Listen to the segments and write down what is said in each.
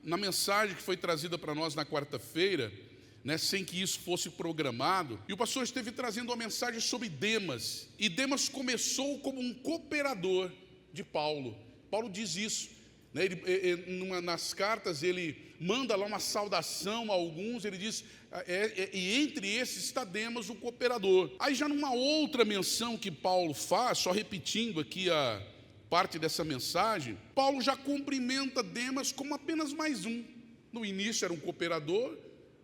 na mensagem que foi trazida para nós na quarta-feira, né, sem que isso fosse programado, e o pastor esteve trazendo uma mensagem sobre Demas, e Demas começou como um cooperador de Paulo. Paulo diz isso, né, nas cartas ele manda lá uma saudação a alguns, ele diz, e entre esses está Demas, o cooperador. Aí já numa outra menção que Paulo faz, só repetindo aqui a parte dessa mensagem, Paulo já cumprimenta Demas como apenas mais um. No início era um cooperador,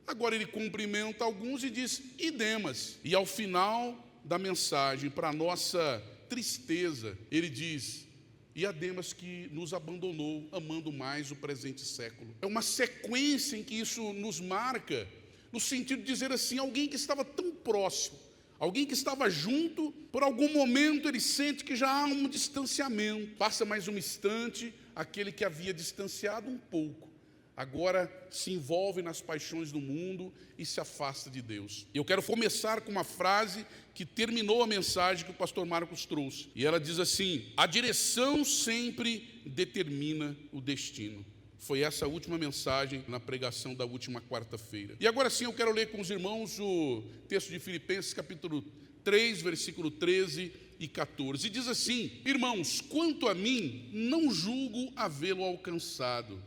agora ele cumprimenta alguns e diz, e Demas. E ao final da mensagem, para nossa tristeza, ele diz, e a Demas que nos abandonou, amando mais o presente século. É uma sequência em que isso nos marca, no sentido de dizer assim, alguém que estava tão próximo, alguém que estava junto, por algum momento ele sente que já há um distanciamento. Passa mais um instante, aquele que havia distanciado um pouco, agora se envolve nas paixões do mundo e se afasta de Deus. Eu quero começar com uma frase que terminou a mensagem que o pastor Marcos trouxe. E ela diz assim, a direção sempre determina o destino. Foi essa a última mensagem na pregação da última quarta-feira. E agora sim eu quero ler com os irmãos o texto de Filipenses capítulo 3, versículo 13 e 14. E diz assim, irmãos, quanto a mim, não julgo havê-lo alcançado,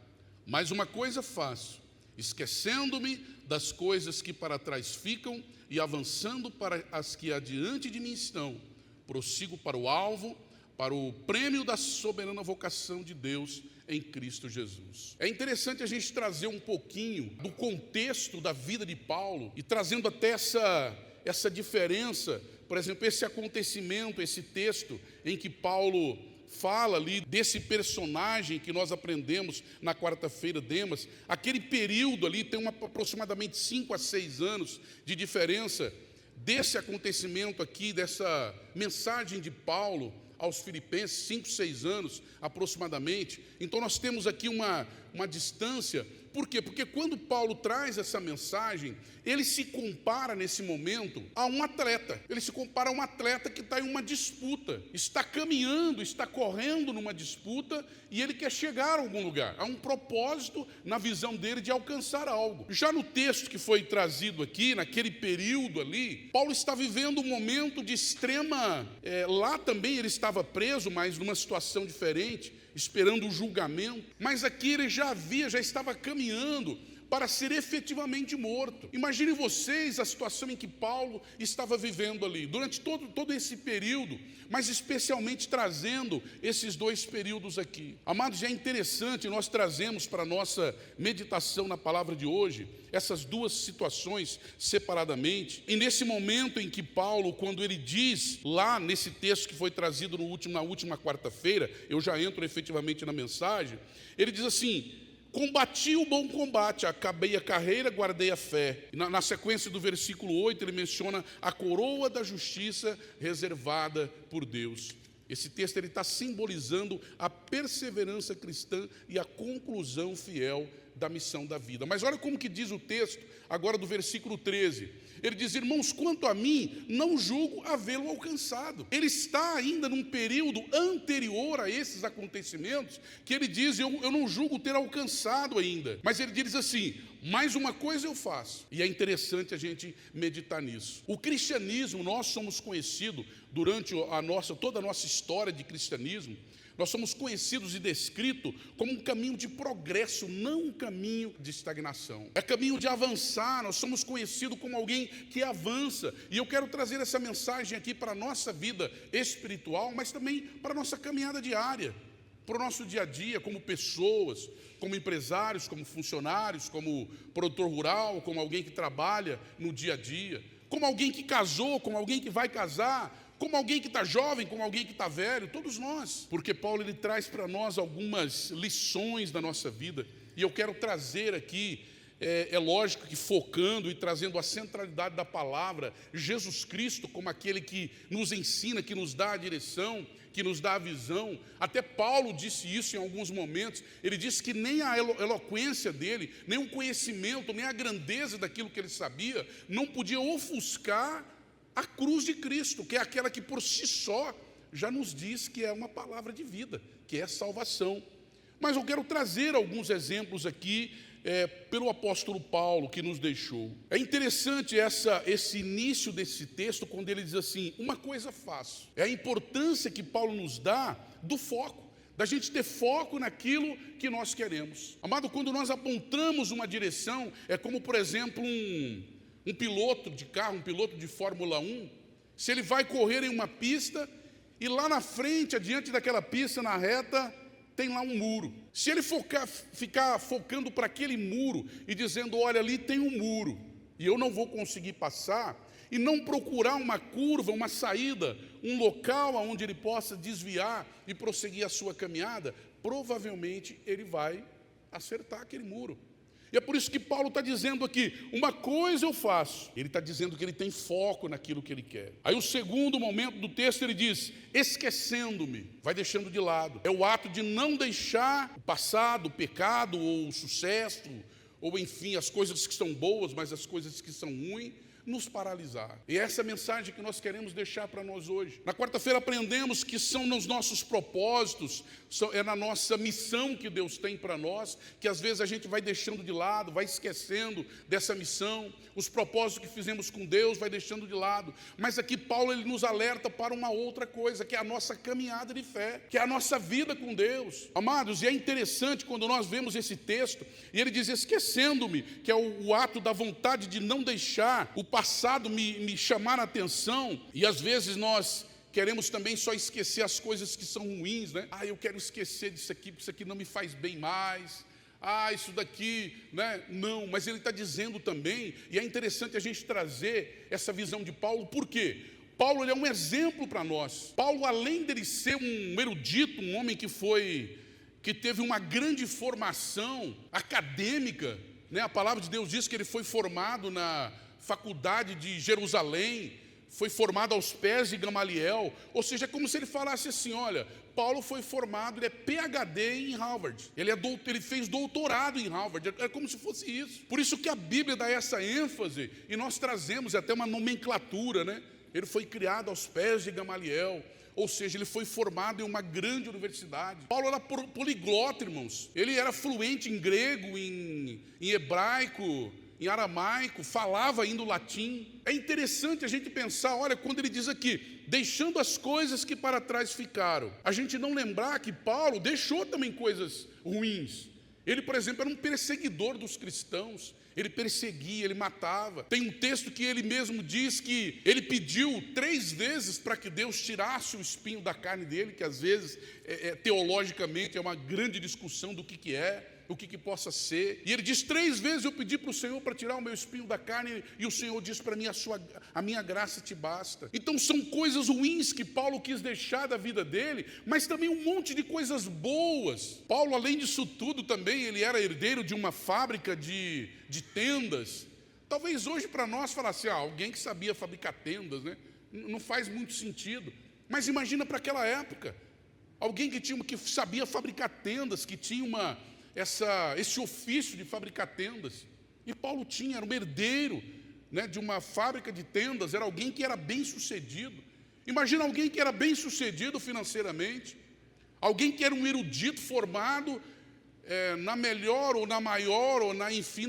mas uma coisa faço, esquecendo-me das coisas que para trás ficam e avançando para as que adiante de mim estão, prossigo para o alvo, para o prêmio da soberana vocação de Deus em Cristo Jesus. É interessante a gente trazer um pouquinho do contexto da vida de Paulo e trazendo até essa diferença, por exemplo, esse acontecimento, esse texto em que Paulo fala ali desse personagem que nós aprendemos na quarta-feira, Demas. Aquele período ali tem aproximadamente 5 a 6 anos de diferença desse acontecimento aqui, dessa mensagem de Paulo aos Filipenses, 5, 6 anos aproximadamente. Então nós temos aqui uma distância. Por quê? Porque quando Paulo traz essa mensagem, ele se compara nesse momento a um atleta. Ele se compara a um atleta que está em uma disputa, está caminhando, está correndo numa disputa e ele quer chegar a algum lugar. Há um propósito na visão dele de alcançar algo. Já no texto que foi trazido aqui, naquele período ali, Paulo está vivendo um momento de extrema... lá também ele estava preso, mas numa situação diferente, esperando o julgamento, mas aqui ele já estava caminhando para ser efetivamente morto. Imaginem vocês a situação em que Paulo estava vivendo ali, durante todo esse período, mas especialmente trazendo esses 2 períodos aqui. Amados, é interessante, nós trazemos para a nossa meditação na palavra de hoje, essas 2 situações separadamente, e nesse momento em que Paulo, quando ele diz, lá nesse texto que foi trazido na última quarta-feira, eu já entro efetivamente na mensagem, ele diz assim, combati o bom combate, acabei a carreira, guardei a fé. Na sequência do versículo 8, ele menciona a coroa da justiça reservada por Deus. Esse texto está simbolizando a perseverança cristã e a conclusão fiel da missão da vida. Mas olha como que diz o texto, agora do versículo 13. Ele diz, irmãos, quanto a mim, não julgo havê-lo alcançado. Ele está ainda num período anterior a esses acontecimentos, que ele diz, eu não julgo ter alcançado ainda. Mas ele diz assim, mais uma coisa eu faço. E é interessante a gente meditar nisso. O cristianismo, nós somos conhecidos, durante toda a nossa história de cristianismo, nós somos conhecidos e descritos como um caminho de progresso, não um caminho de estagnação. É caminho de avançar, nós somos conhecidos como alguém que avança. E eu quero trazer essa mensagem aqui para a nossa vida espiritual, mas também para a nossa caminhada diária, para o nosso dia a dia, como pessoas, como empresários, como funcionários, como produtor rural, como alguém que trabalha no dia a dia, como alguém que casou, como alguém que vai casar, como alguém que está jovem, como alguém que está velho, todos nós. Porque Paulo ele traz para nós algumas lições da nossa vida, e eu quero trazer aqui, é lógico que focando e trazendo a centralidade da palavra, Jesus Cristo como aquele que nos ensina, que nos dá a direção, que nos dá a visão. Até Paulo disse isso em alguns momentos, ele disse que nem a eloquência dele, nem o conhecimento, nem a grandeza daquilo que ele sabia, não podia ofuscar a cruz de Cristo, que é aquela que por si só já nos diz que é uma palavra de vida, que é salvação. Mas eu quero trazer alguns exemplos aqui pelo apóstolo Paulo que nos deixou. É interessante esse início desse texto, quando ele diz assim: uma coisa faço. É a importância que Paulo nos dá do foco, da gente ter foco naquilo que nós queremos. Amado, quando nós apontamos uma direção, é como, por exemplo, um piloto de carro, um piloto de Fórmula 1, se ele vai correr em uma pista e lá na frente, adiante daquela pista, na reta, tem lá um muro. Se ele ficar focando para aquele muro e dizendo: olha, ali tem um muro e eu não vou conseguir passar, e não procurar uma curva, uma saída, um local onde ele possa desviar e prosseguir a sua caminhada, provavelmente ele vai acertar aquele muro. E é por isso que Paulo está dizendo aqui: uma coisa eu faço. Ele está dizendo que ele tem foco naquilo que ele quer. Aí o segundo momento do texto ele diz: esquecendo-me, vai deixando de lado. É o ato de não deixar o passado, o pecado, ou o sucesso, ou enfim, as coisas que são boas, mas as coisas que são ruins, nos paralisar. E essa é a mensagem que nós queremos deixar para nós hoje. Na quarta-feira aprendemos que são nos nossos propósitos, é na nossa missão que Deus tem para nós, que às vezes a gente vai deixando de lado, vai esquecendo dessa missão, os propósitos que fizemos com Deus vai deixando de lado. Mas aqui Paulo ele nos alerta para uma outra coisa, que é a nossa caminhada de fé, que é a nossa vida com Deus. Amados, e é interessante quando nós vemos esse texto, e ele diz: esquecendo-me, que é o ato da vontade de não deixar o passado me chamar a atenção. E às vezes nós queremos também só esquecer as coisas que são ruins, né? Eu quero esquecer disso aqui, porque isso aqui não me faz bem mais. Isso daqui, né? Não, mas ele está dizendo também, e é interessante a gente trazer essa visão de Paulo. Por quê? Paulo ele é um exemplo para nós. Paulo, além dele ser um erudito, um homem que teve uma grande formação acadêmica, né? A palavra de Deus diz que ele foi formado na faculdade de Jerusalém, foi formado aos pés de Gamaliel. Ou seja, é como se ele falasse assim: olha, Paulo foi formado, ele é PhD em Harvard, ele fez doutorado em Harvard, é como se fosse isso. Por isso que a Bíblia dá essa ênfase, e nós trazemos até uma nomenclatura, né? Ele foi criado aos pés de Gamaliel, ou seja, ele foi formado em uma grande universidade. Paulo era poliglota, irmãos. Ele era fluente em grego, em hebraico, em aramaico, falava ainda o latim. É interessante a gente pensar, olha, quando ele diz aqui: deixando as coisas que para trás ficaram, a gente não lembrar que Paulo deixou também coisas ruins. Ele, por exemplo, era um perseguidor dos cristãos. Ele perseguia, ele matava. Tem um texto que ele mesmo diz que ele pediu 3 vezes para que Deus tirasse o espinho da carne dele, que às vezes, teologicamente, é uma grande discussão do que é, o que possa ser. E ele diz: 3 vezes eu pedi para o Senhor para tirar o meu espinho da carne, e o Senhor disse para mim: a minha graça te basta. Então são coisas ruins que Paulo quis deixar da vida dele, mas também um monte de coisas boas. Paulo, além disso tudo, também ele era herdeiro de uma fábrica de tendas. Talvez hoje para nós falar assim: alguém que sabia fabricar tendas, né? Não faz muito sentido. Mas imagina para aquela época, alguém que sabia fabricar tendas, que tinha esse ofício de fabricar tendas. E Paulo era um herdeiro, né, de uma fábrica de tendas, era alguém que era bem sucedido. Imagina alguém que era bem sucedido financeiramente, alguém que era um erudito formado na melhor ou na maior ou na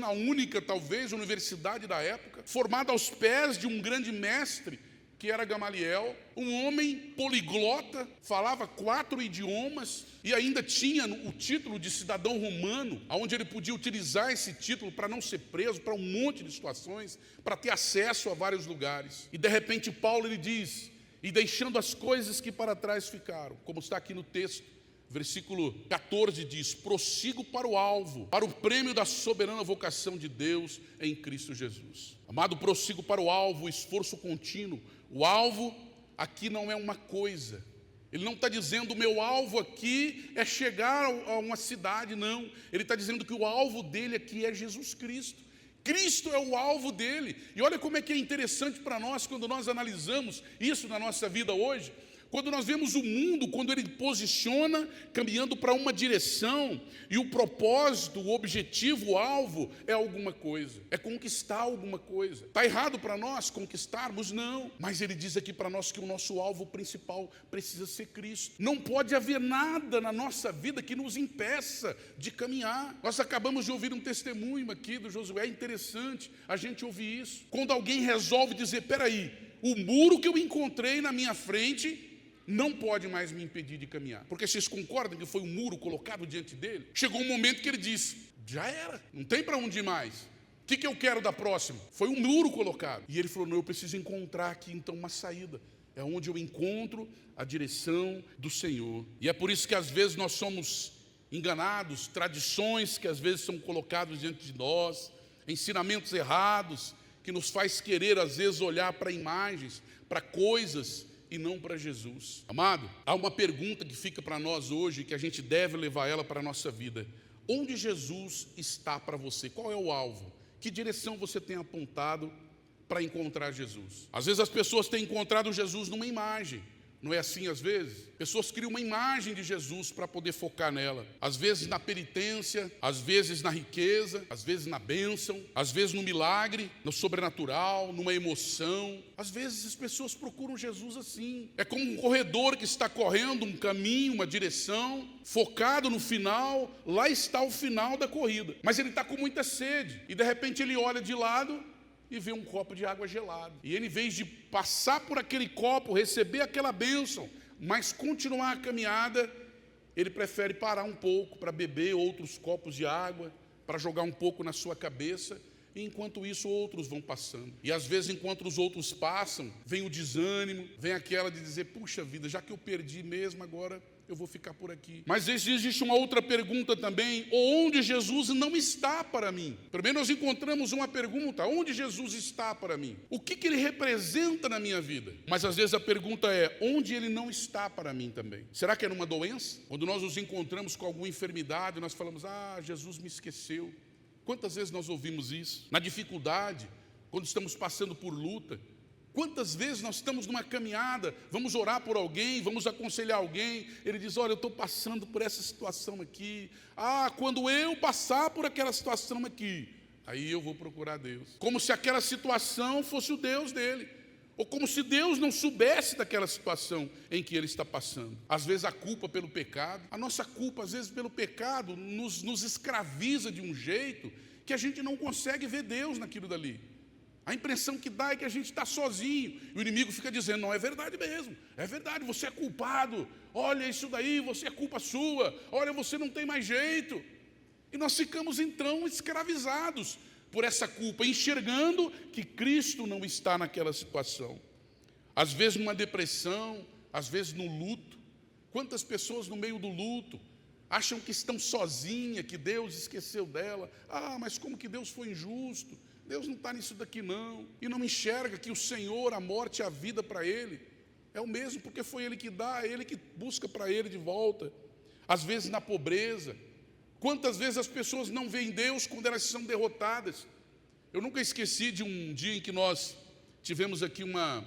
única, talvez, universidade da época, formado aos pés de um grande mestre, que era Gamaliel, um homem poliglota, falava 4 idiomas e ainda tinha o título de cidadão romano, onde ele podia utilizar esse título para não ser preso, para um monte de situações, para ter acesso a vários lugares. E de repente Paulo ele diz: e deixando as coisas que para trás ficaram, como está aqui no texto, versículo 14 diz: prossigo para o alvo, para o prêmio da soberana vocação de Deus em Cristo Jesus. Amado, prossigo para o alvo, esforço contínuo. O alvo aqui não é uma coisa. Ele não está dizendo: o meu alvo aqui é chegar a uma cidade, não. Ele está dizendo que o alvo dele aqui é Jesus Cristo. Cristo é o alvo dele. E olha como é que é interessante para nós, quando nós analisamos isso na nossa vida hoje. Quando nós vemos o mundo, quando ele posiciona, caminhando para uma direção, e o propósito, o objetivo, o alvo é alguma coisa, é conquistar alguma coisa. Está errado para nós conquistarmos? Não. Mas ele diz aqui para nós que o nosso alvo principal precisa ser Cristo. Não pode haver nada na nossa vida que nos impeça de caminhar. Nós acabamos de ouvir um testemunho aqui do Josué, é interessante a gente ouvir isso. Quando alguém resolve dizer, peraí, o muro que eu encontrei na minha frente não pode mais me impedir de caminhar. Porque vocês concordam que foi um muro colocado diante dele? Chegou um momento que ele disse, já era, não tem para onde ir mais. O que eu quero da próxima? Foi um muro colocado. E ele falou, não, eu preciso encontrar aqui então uma saída. É onde eu encontro a direção do Senhor. E é por isso que às vezes nós somos enganados, tradições que às vezes são colocadas diante de nós, ensinamentos errados, que nos faz querer às vezes olhar para imagens, para coisas, e não para Jesus. Amado, há uma pergunta que fica para nós hoje, que a gente deve levar ela para a nossa vida. Onde Jesus está para você? Qual é o alvo? Que direção você tem apontado para encontrar Jesus? Às vezes as pessoas têm encontrado Jesus numa imagem. Não é assim às vezes? Pessoas criam uma imagem de Jesus para poder focar nela. Às vezes na penitência, às vezes na riqueza, às vezes na bênção, às vezes no milagre, no sobrenatural, numa emoção. Às vezes as pessoas procuram Jesus assim. É como um corredor que está correndo um caminho, uma direção, focado no final. Lá está o final da corrida. Mas ele está com muita sede. E de repente ele olha de lado e vê um copo de água gelada. E ele, em vez de passar por aquele copo, receber aquela bênção, mas continuar a caminhada, ele prefere parar um pouco para beber outros copos de água, para jogar um pouco na sua cabeça, e enquanto isso outros vão passando. E às vezes enquanto os outros passam, vem o desânimo, vem aquela de dizer, puxa vida, já que eu perdi mesmo, agora eu vou ficar por aqui. Mas existe uma outra pergunta também, onde Jesus não está para mim? Primeiro nós encontramos uma pergunta, onde Jesus está para mim? O que ele representa na minha vida? Mas às vezes a pergunta é, onde ele não está para mim também? Será que é numa doença? Quando nós nos encontramos com alguma enfermidade, nós falamos, Jesus me esqueceu. Quantas vezes nós ouvimos isso? Na dificuldade, quando estamos passando por luta. Quantas vezes nós estamos numa caminhada, vamos orar por alguém, vamos aconselhar alguém, ele diz, olha, eu estou passando por essa situação aqui, quando eu passar por aquela situação aqui, aí eu vou procurar Deus. Como se aquela situação fosse o Deus dele, ou como se Deus não soubesse daquela situação em que ele está passando. Às vezes a culpa pelo pecado, a nossa culpa às vezes pelo pecado nos escraviza de um jeito que a gente não consegue ver Deus naquilo dali. A impressão que dá é que a gente está sozinho. E o inimigo fica dizendo, não, é verdade mesmo. É verdade, você é culpado. Olha isso daí, você é culpa sua. Olha, você não tem mais jeito. E nós ficamos então escravizados por essa culpa, enxergando que Cristo não está naquela situação. Às vezes numa depressão, às vezes no luto. Quantas pessoas no meio do luto acham que estão sozinhas, que Deus esqueceu dela. Mas como que Deus foi injusto? Deus não está nisso daqui não, e não enxerga que o Senhor, a morte e a vida para ele, é o mesmo, porque foi Ele que dá, é Ele que busca para Ele de volta. Às vezes na pobreza, quantas vezes as pessoas não veem Deus quando elas são derrotadas? Eu nunca esqueci de um dia em que nós tivemos aqui uma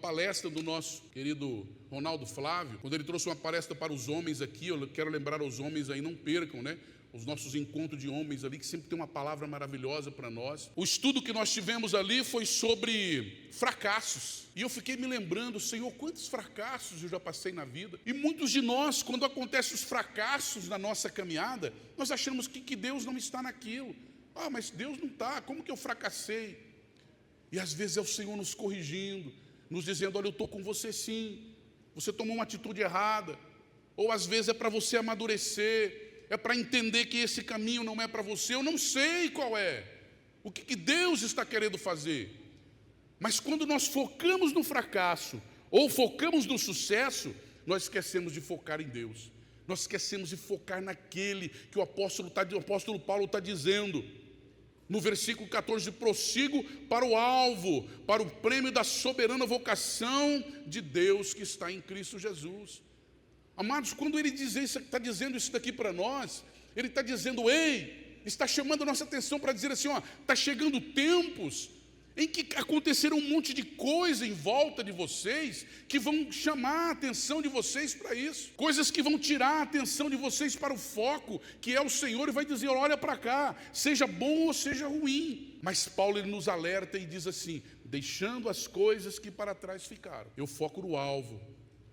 palestra do nosso querido Ronaldo Flávio, quando ele trouxe uma palestra para os homens aqui, eu quero lembrar aos homens aí, não percam, né? Os nossos encontros de homens ali, que sempre tem uma palavra maravilhosa para nós. O estudo que nós tivemos ali foi sobre fracassos. E eu fiquei me lembrando, Senhor, quantos fracassos eu já passei na vida. E muitos de nós, quando acontecem os fracassos na nossa caminhada, nós achamos que Deus não está naquilo. Mas Deus não está, como que eu fracassei? E às vezes é o Senhor nos corrigindo, nos dizendo, olha, eu estou com você sim. Você tomou uma atitude errada. Ou às vezes é para você amadurecer. É para entender que esse caminho não é para você, eu não sei qual é, o que Deus está querendo fazer. Mas quando nós focamos no fracasso, ou focamos no sucesso, nós esquecemos de focar em Deus. Nós esquecemos de focar naquele que o apóstolo Paulo está dizendo. No versículo 14, prossigo para o alvo, para o prêmio da soberana vocação de Deus que está em Cristo Jesus. Amados, quando ele está dizendo isso daqui para nós, ele está dizendo, está chamando a nossa atenção para dizer assim, está chegando tempos em que acontecerão um monte de coisa em volta de vocês que vão chamar a atenção de vocês para isso, coisas que vão tirar a atenção de vocês para o foco, que é o Senhor, e vai dizer: olha para cá, seja bom ou seja ruim. Mas Paulo, ele nos alerta e diz assim: deixando as coisas que para trás ficaram, eu foco no alvo,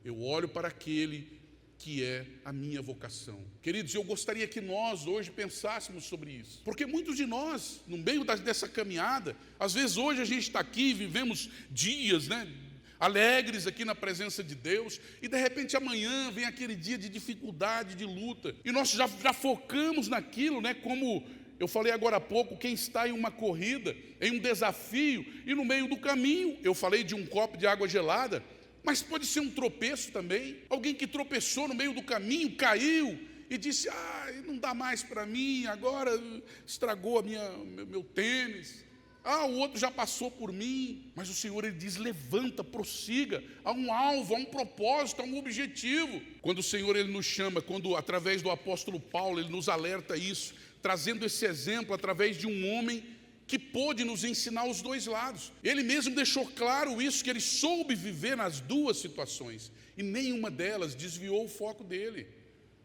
eu olho para aquele que é a minha vocação. Queridos, eu gostaria que nós hoje pensássemos sobre isso, porque muitos de nós, no meio dessa caminhada, às vezes hoje a gente está aqui, vivemos dias, alegres aqui na presença de Deus, e de repente amanhã vem aquele dia de dificuldade, de luta, e nós já focamos naquilo, como eu falei agora há pouco, quem está em uma corrida, em um desafio, e no meio do caminho, eu falei de um copo de água gelada, mas pode ser um tropeço também, alguém que tropeçou no meio do caminho, caiu e disse: não dá mais para mim, agora estragou meu tênis, o outro já passou por mim. Mas o Senhor, ele diz: levanta, prossiga, há um alvo, há um propósito, há um objetivo. Quando o Senhor, ele nos chama, quando através do apóstolo Paulo, ele nos alerta isso, trazendo esse exemplo através de um homem que pôde nos ensinar os dois lados. Ele mesmo deixou claro isso, que ele soube viver nas duas situações, e nenhuma delas desviou o foco dele.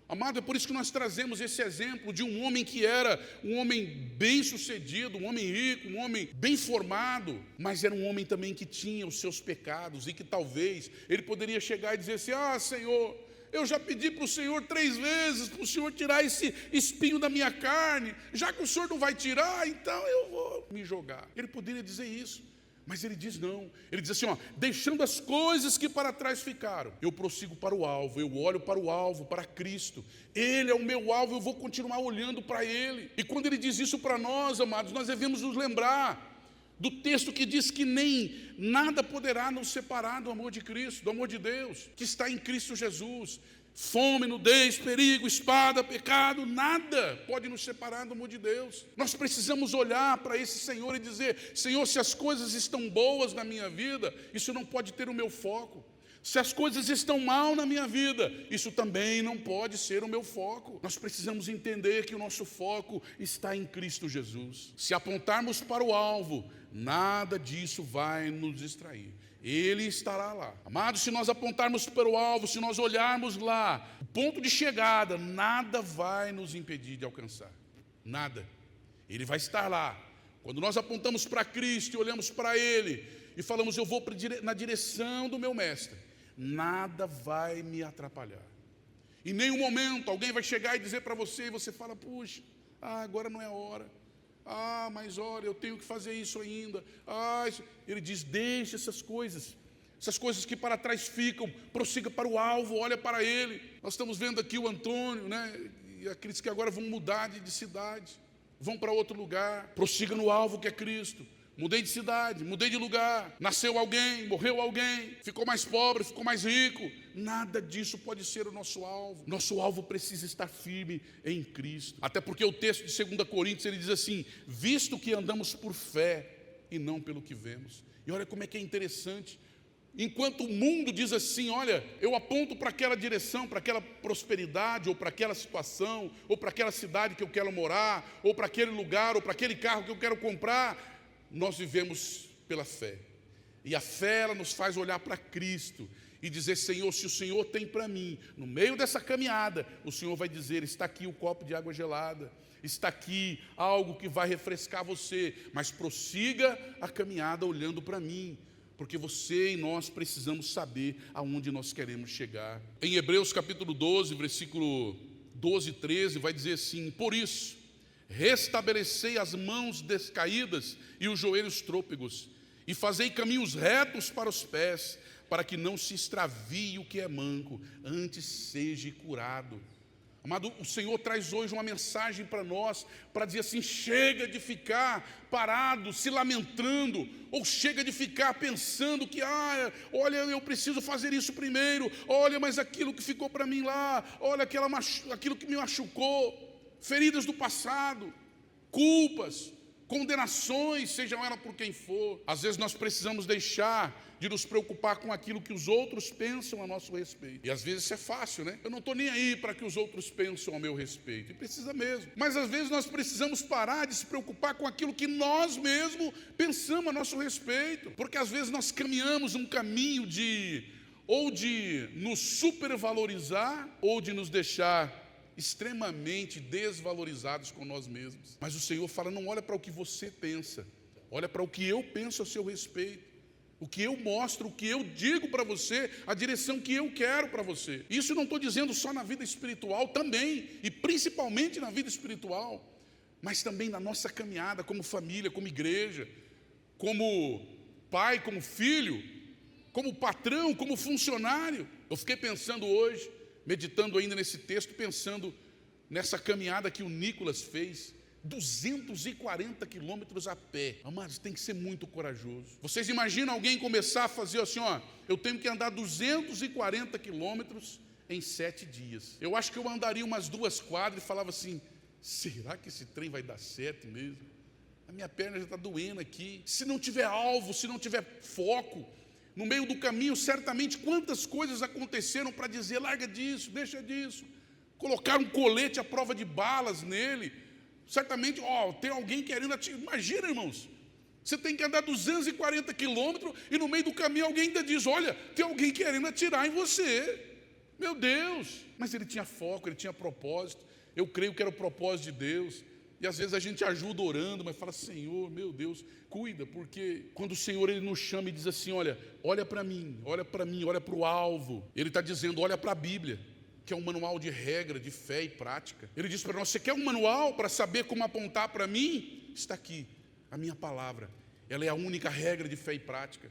Amado, é por isso que nós trazemos esse exemplo de um homem que era um homem bem sucedido, um homem rico, um homem bem formado, mas era um homem também que tinha os seus pecados, e que talvez ele poderia chegar e dizer assim: Senhor, eu já pedi para o Senhor 3 vezes, para o Senhor tirar esse espinho da minha carne, já que o Senhor não vai tirar, então eu vou me jogar. Ele poderia dizer isso, mas ele diz não. Ele diz assim: deixando as coisas que para trás ficaram, eu prossigo para o alvo, eu olho para o alvo, para Cristo. Ele é o meu alvo, eu vou continuar olhando para Ele. E quando ele diz isso para nós, amados, nós devemos nos lembrar do texto que diz que nem nada poderá nos separar do amor de Cristo, do amor de Deus, que está em Cristo Jesus. Fome, nudez, perigo, espada, pecado, nada pode nos separar do amor de Deus. Nós precisamos olhar para esse Senhor e dizer: Senhor, se as coisas estão boas na minha vida, isso não pode ter o meu foco. Se as coisas estão mal na minha vida, isso também não pode ser o meu foco. Nós precisamos entender que o nosso foco está em Cristo Jesus. Se apontarmos para o alvo, nada disso vai nos distrair. Ele estará lá. Amados, se nós apontarmos para o alvo, se nós olharmos lá, o ponto de chegada, nada vai nos impedir de alcançar. Nada. Ele vai estar lá. Quando nós apontamos para Cristo e olhamos para Ele e falamos: eu vou na direção do meu mestre, nada vai me atrapalhar. Em nenhum momento alguém vai chegar e dizer para você, e você fala: puxa, agora não é hora. Mas olha, eu tenho que fazer isso ainda. Ele diz: deixe essas coisas que para trás ficam, prossiga para o alvo, olha para Ele. Nós estamos vendo aqui o Antônio, e aqueles que agora vão mudar de cidade, vão para outro lugar. Prossiga no alvo que é Cristo. Mudei de cidade, mudei de lugar, nasceu alguém, morreu alguém, ficou mais pobre, ficou mais rico. Nada disso pode ser o nosso alvo. Nosso alvo precisa estar firme em Cristo. Até porque o texto de 2 Coríntios, ele diz assim: visto que andamos por fé e não pelo que vemos. E olha como é que é interessante. Enquanto o mundo diz assim: olha, eu aponto para aquela direção, para aquela prosperidade, ou para aquela situação, ou para aquela cidade que eu quero morar, ou para aquele lugar, ou para aquele carro que eu quero comprar, nós vivemos pela fé. E a fé, ela nos faz olhar para Cristo e dizer: Senhor, se o Senhor tem para mim, no meio dessa caminhada, o Senhor vai dizer: está aqui o copo de água gelada, está aqui algo que vai refrescar você, mas prossiga a caminhada olhando para mim, porque você e nós precisamos saber aonde nós queremos chegar. Em Hebreus capítulo 12, versículo 12 e 13, vai dizer assim: por isso, restabelecei as mãos descaídas e os joelhos trôpegos, e fazei caminhos retos para os pés, para que não se extravie o que é manco, antes seja curado. Amado, o Senhor traz hoje uma mensagem para nós, para dizer assim: chega de ficar parado, se lamentando, ou chega de ficar pensando que, olha, eu preciso fazer isso primeiro, olha, mas aquilo que ficou para mim lá, olha, aquilo que me machucou, feridas do passado, culpas, condenações, sejam elas por quem for. Às vezes nós precisamos deixar de nos preocupar com aquilo que os outros pensam a nosso respeito. E às vezes isso é fácil, né? Eu não estou nem aí para que os outros pensam a meu respeito. E precisa mesmo. Mas às vezes nós precisamos parar de se preocupar com aquilo que nós mesmos pensamos a nosso respeito. Porque às vezes nós caminhamos um caminho ou de nos supervalorizar, ou de nos deixar extremamente desvalorizados com nós mesmos. Mas o Senhor fala, não olha para o que você pensa, olha para o que eu penso a seu respeito, o que eu mostro, o que eu digo para você, a direção que eu quero para você. Isso não estou dizendo só na vida espiritual também, e principalmente na vida espiritual, mas também na nossa caminhada como família, como igreja, como pai, como filho, como patrão, como funcionário. Eu fiquei pensando hoje, meditando ainda nesse texto, pensando nessa caminhada que o Nicolas fez, 240 quilômetros a pé. Amados, tem que ser muito corajoso. Vocês imaginam alguém começar a fazer assim, eu tenho que andar 240 quilômetros em 7 dias. Eu acho que eu andaria umas 2 quadras e falava assim, será que esse trem vai dar certo mesmo? A minha perna já está doendo aqui. Se não tiver alvo, se não tiver foco, no meio do caminho, certamente, quantas coisas aconteceram para dizer, larga disso, deixa disso. Colocaram um colete à prova de balas nele. Certamente, tem alguém querendo atirar. Imagina, irmãos, você tem que andar 240 quilômetros e no meio do caminho alguém ainda diz, olha, tem alguém querendo atirar em você. Meu Deus! Mas ele tinha foco, ele tinha propósito. Eu creio que era o propósito de Deus. E às vezes a gente ajuda orando, mas fala, Senhor, meu Deus, cuida, porque quando o Senhor ele nos chama e diz assim, olha para mim, olha para o alvo. Ele está dizendo, olha para a Bíblia, que é um manual de regra, de fé e prática. Ele diz para nós, você quer um manual para saber como apontar para mim? Está aqui, a minha palavra. Ela é a única regra de fé e prática.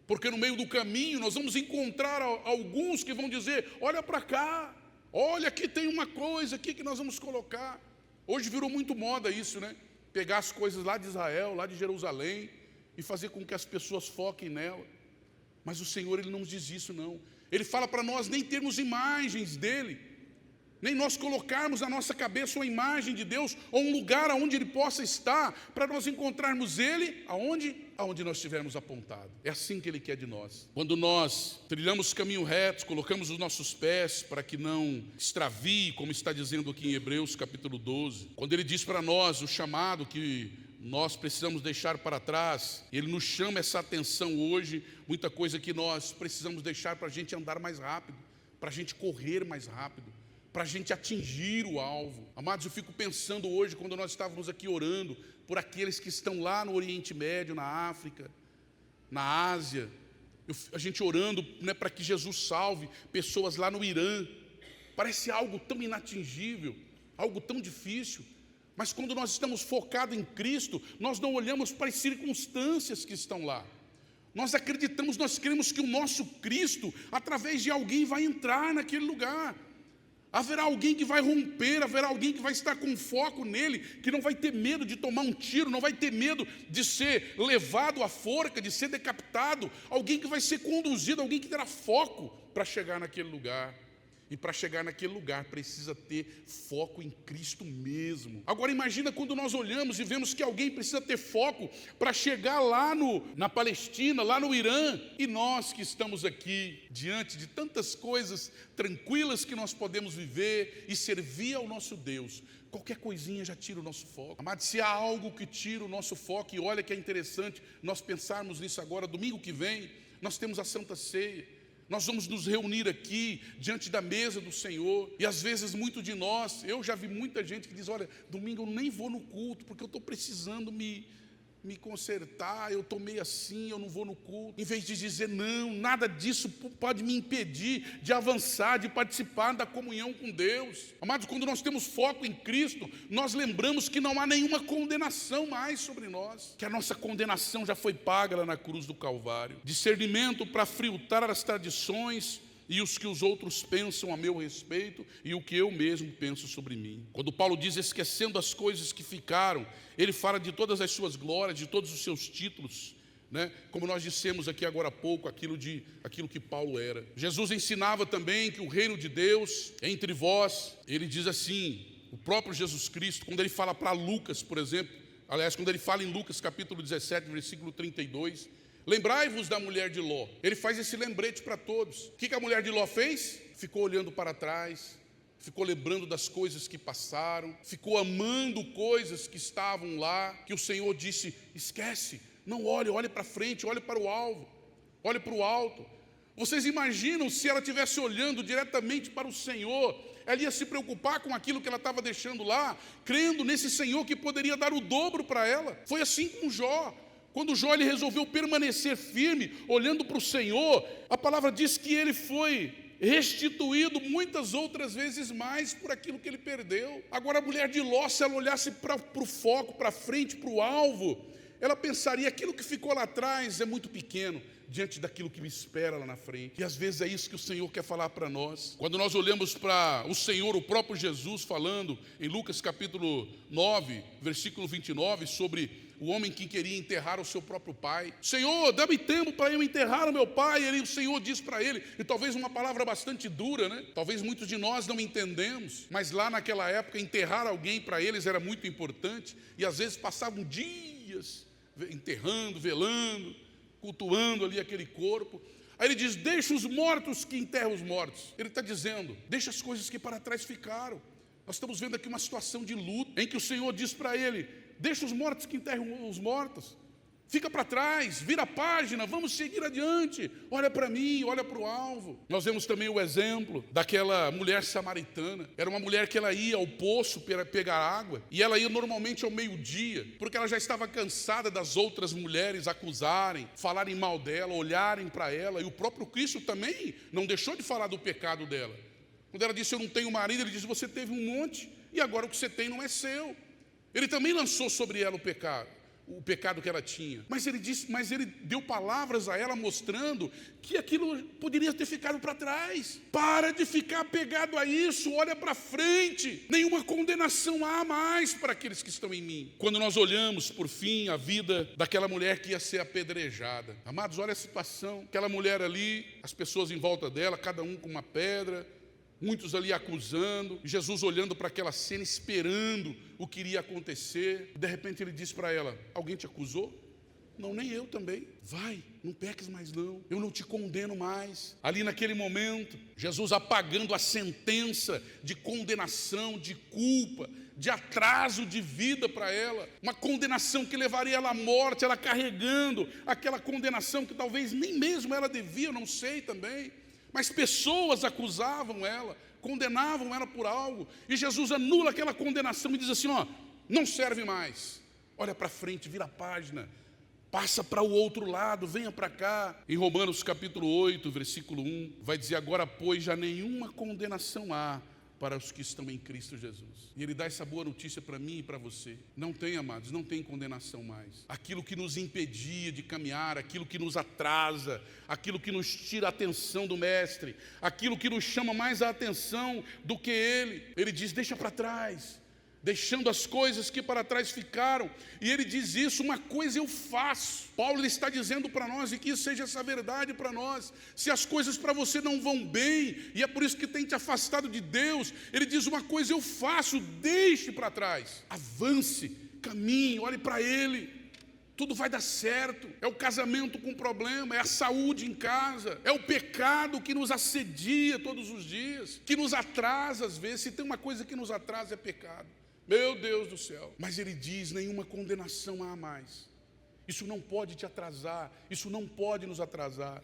Porque no meio do caminho nós vamos encontrar alguns que vão dizer, olha para cá, olha aqui tem uma coisa aqui que nós vamos colocar. Hoje virou muito moda isso, né? Pegar as coisas lá de Israel, lá de Jerusalém, e fazer com que as pessoas foquem nela. Mas o Senhor, Ele não nos diz isso, não. Ele fala para nós nem termos imagens dEle, nem nós colocarmos na nossa cabeça uma imagem de Deus, ou um lugar onde Ele possa estar, para nós encontrarmos Ele, aonde nós estivermos apontado. É assim que Ele quer de nós. Quando nós trilhamos caminho reto, colocamos os nossos pés para que não extravie, como está dizendo aqui em Hebreus capítulo 12, quando Ele diz para nós o chamado que nós precisamos deixar para trás, Ele nos chama essa atenção hoje, muita coisa que nós precisamos deixar para a gente andar mais rápido, para a gente correr mais rápido, para a gente atingir o alvo. Amados, eu fico pensando hoje, quando nós estávamos aqui orando, por aqueles que estão lá no Oriente Médio, na África, na Ásia, a gente orando, né, para que Jesus salve pessoas lá no Irã. Parece algo tão inatingível, algo tão difícil, mas quando nós estamos focados em Cristo, nós não olhamos para as circunstâncias que estão lá. Nós acreditamos, nós cremos que o nosso Cristo, através de alguém, vai entrar naquele lugar. Haverá alguém que vai romper, haverá alguém que vai estar com foco nele, que não vai ter medo de tomar um tiro, não vai ter medo de ser levado à forca, de ser decapitado, alguém que vai ser conduzido, alguém que terá foco para chegar naquele lugar. E para chegar naquele lugar precisa ter foco em Cristo mesmo. Agora imagina quando nós olhamos e vemos que alguém precisa ter foco para chegar lá na Palestina, lá no Irã. E nós que estamos aqui, diante de tantas coisas tranquilas que nós podemos viver e servir ao nosso Deus, qualquer coisinha já tira o nosso foco. Amado, se há algo que tira o nosso foco, e olha que é interessante nós pensarmos nisso agora, domingo que vem, nós temos a Santa Ceia. Nós vamos nos reunir aqui, diante da mesa do Senhor, e às vezes muito de nós, eu já vi muita gente que diz, olha, domingo eu nem vou no culto, porque eu estou precisando me consertar, eu estou meio assim, eu não vou no culto. Em vez de dizer, não, nada disso pode me impedir de avançar, de participar da comunhão com Deus. Amados, quando nós temos foco em Cristo, nós lembramos que não há nenhuma condenação mais sobre nós, que a nossa condenação já foi paga lá na cruz do Calvário. Discernimento para filtrar as tradições e os que os outros pensam a meu respeito e o que eu mesmo penso sobre mim. Quando Paulo diz esquecendo as coisas que ficaram, ele fala de todas as suas glórias, de todos os seus títulos, né? Como nós dissemos aqui agora há pouco, aquilo que Paulo era. Jesus ensinava também que o reino de Deus é entre vós. Ele diz assim, o próprio Jesus Cristo, quando ele fala para Lucas, por exemplo, Aliás, quando ele fala em Lucas capítulo 17, versículo 32, lembrai-vos da mulher de Ló. Ele faz esse lembrete para todos. O que a mulher de Ló fez? Ficou olhando para trás, ficou lembrando das coisas que passaram, ficou amando coisas que estavam lá, que o Senhor disse, esquece, não olhe, olhe para frente, olhe para o alvo, olhe para o alto. Vocês imaginam se ela estivesse olhando diretamente para o Senhor, ela ia se preocupar com aquilo que ela estava deixando lá, crendo nesse Senhor que poderia dar o dobro para ela. Foi assim com Jó. Quando Jó ele resolveu permanecer firme, olhando para o Senhor, a palavra diz que ele foi restituído muitas outras vezes mais por aquilo que ele perdeu. Agora a mulher de Ló, se ela olhasse para o foco, para frente, para o alvo, ela pensaria, aquilo que ficou lá atrás é muito pequeno diante daquilo que me espera lá na frente. E às vezes é isso que o Senhor quer falar para nós. Quando nós olhamos para o Senhor, o próprio Jesus falando em Lucas capítulo 9, versículo 29, sobre o homem que queria enterrar o seu próprio pai. Senhor, dá-me tempo para eu enterrar o meu pai. O Senhor diz para ele, e talvez uma palavra bastante dura, né? Talvez muitos de nós não entendemos, mas lá naquela época enterrar alguém para eles era muito importante, e às vezes passavam dias enterrando, velando, cultuando ali aquele corpo. Aí ele diz, deixa os mortos que enterram os mortos. Ele está dizendo, deixa as coisas que para trás ficaram. Nós estamos vendo aqui uma situação de luto, em que o Senhor diz para ele, deixa os mortos que enterram os mortos. Fica para trás, vira a página, vamos seguir adiante. Olha para mim, olha para o alvo. Nós vemos também o exemplo daquela mulher samaritana. Era uma mulher que ela ia ao poço para pegar água, e ela ia normalmente ao meio-dia, porque ela já estava cansada das outras mulheres acusarem, falarem mal dela, olharem para ela. E o próprio Cristo também não deixou de falar do pecado dela. Quando ela disse, eu não tenho marido, ele disse, você teve um monte, e agora o que você tem não é seu. Ele também lançou sobre ela o pecado que ela tinha. Mas ele deu palavras a ela mostrando que aquilo poderia ter ficado para trás. Para de ficar apegado a isso, olha para frente. Nenhuma condenação há mais para aqueles que estão em mim. Quando nós olhamos, por fim, a vida daquela mulher que ia ser apedrejada. Amados, olha a situação. Aquela mulher ali, as pessoas em volta dela, cada um com uma pedra, muitos ali acusando, Jesus olhando para aquela cena, esperando o que iria acontecer. De repente ele diz para ela, alguém te acusou? Não, nem eu também. Vai, não peques mais não, eu não te condeno mais. Ali naquele momento, Jesus apagando a sentença de condenação, de culpa, de atraso de vida para ela, uma condenação que levaria ela à morte, ela carregando aquela condenação que talvez nem mesmo ela devia, eu não sei também. Mas pessoas acusavam ela, condenavam ela por algo, e Jesus anula aquela condenação e diz assim, ó, não serve mais. Olha para frente, vira a página, passa para o outro lado, venha para cá. Em Romanos capítulo 8, versículo 1, vai dizer, agora pois já nenhuma condenação há para os que estão em Cristo Jesus. E ele dá essa boa notícia para mim e para você. Não tem, amados, não tem condenação mais. Aquilo que nos impedia de caminhar, aquilo que nos atrasa, aquilo que nos tira a atenção do Mestre, aquilo que nos chama mais a atenção do que ele diz, deixa para trás, deixando as coisas que para trás ficaram. E ele diz isso, uma coisa eu faço. Paulo ele está dizendo para nós, e que isso seja essa verdade para nós. Se as coisas para você não vão bem, e é por isso que tem te afastado de Deus, ele diz, uma coisa eu faço, deixe para trás. Avance, caminhe, olhe para ele. Tudo vai dar certo. É o casamento com problema, é a saúde em casa, é o pecado que nos assedia todos os dias, que nos atrasa às vezes. Se tem uma coisa que nos atrasa é pecado. Meu Deus do céu. Mas ele diz, nenhuma condenação há mais. Isso não pode te atrasar, isso não pode nos atrasar.